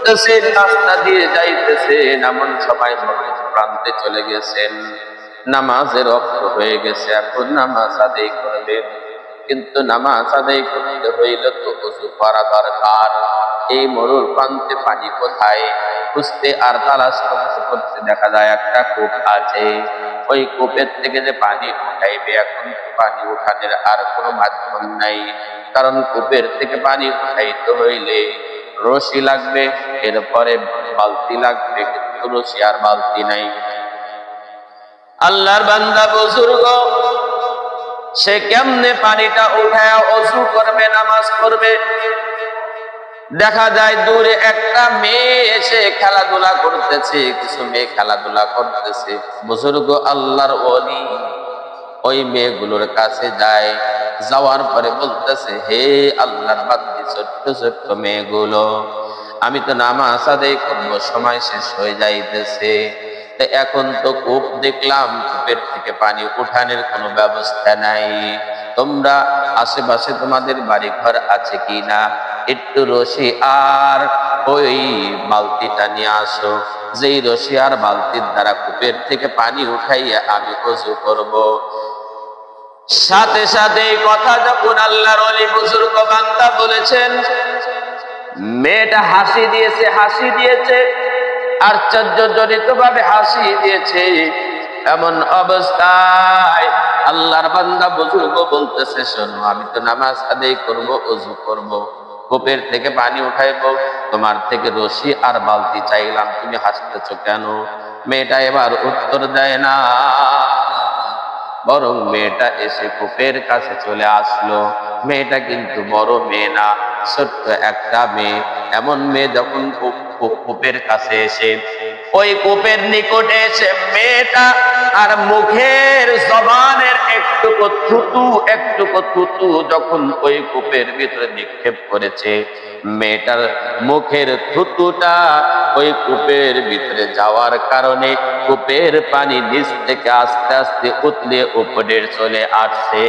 করতেছেন, রাস্তা দিয়ে যাইতেছেন, এমন সময় মসজিদ প্রান্তে চলে গেছেন, নামাজের ওয়াক্ত হয়ে গেছে, এখন নামাজ আদায় করবেন। কিন্তু নামাজ আদায় করতে হইলে তো ওযু করা দরকার। এই মরুর প্রান্তে পানি কোথায় খুঁজতে আর তালাশ করতে করতে দেখা যায় একটা কূপ আছে। ওই কূপের থেকে যে পানি উঠাইবে, এখন পানি উঠানোর আর কোনো মাধ্যম নাই, কারণ কূপের থেকে পানি উঠাইতে হইলে রশি লাগবে, এরপরে বালতি লাগবে, কিন্তু রশি আর বালতি নাই। আল্লাহর বান্দা বুজুর্গ সে কেমনে পানিটা উঠায়া ওযু করবে, নামাজ পড়বে? দেখা যায় দূরে একটা মেয়ে এসে খেলাধুলা করতেছে, কিছু মেয়ে খেলাধুলা করতেছে। বুজুর্গ আল্লাহর ওলি ওই মেয়েগুলোর কাছে যায়, যাওয়ার পরে বলতেছে, হে আল্লাহর বান্দি, ছোট্ট ছোট্ট মেয়েগুলো, আমি তো নামাজ আদায় করবো, সময় শেষ হয়ে যাইতেছে, এখন তো কূপ দেখলাম, কূপের থেকে পানি উঠানোর কোনো ব্যবস্থা নাই। তোমরা আশেপাশে তোমাদের বাড়ি ঘর আছে কিনা, একটু রশি আর ওই বালতিটা নিয়ে আসো, যেই রশি আর বালতির দ্বারা কূপের থেকে পানি উঠাইয়া আমি ওযু করব। সাথে সাথে এই কথা যখন আল্লাহর ওলি বুজুর্গ বান্দা বলেছেন, মেয়েটা হাসি দিয়েছে, আশ্চর্যজনিত ভাবে হাসি দিয়েছে। এমন অবস্থায় আল্লাহর বান্দা বুজুর্গ বলতেছে, শোনো, আমি তো নামাজ আদায় করব, ওযু করব, কূপের থেকে পানি উঠাইবো, তোমার থেকে রশি আর বালতি চাইলাম, তুমি হাসতেছো কেন? মেয়েটা এবার উত্তর দেয় না, বরং মেয়েটা এসে কূপের কাছে চলে আসলো। মেয়েটা কিন্তু বড় মেয়ে না, ছোট্ট একটা মেয়ে। এমন মেয়ে যখন কূপের কাছে এসে ওই কূপের নিকটে এসে মেয়েটা আর মুখের জবানের একটুকু থুতু যখন ওই কূপের ভিতরে নিক্ষেপ করেছে, মেয়েটার মুখের থুতুটা ওই কূপের ভিতরে যাওয়ার কারণে কূপের পানি নিচ থেকে আস্তে আস্তে উতলে উপরে চলে আসছে।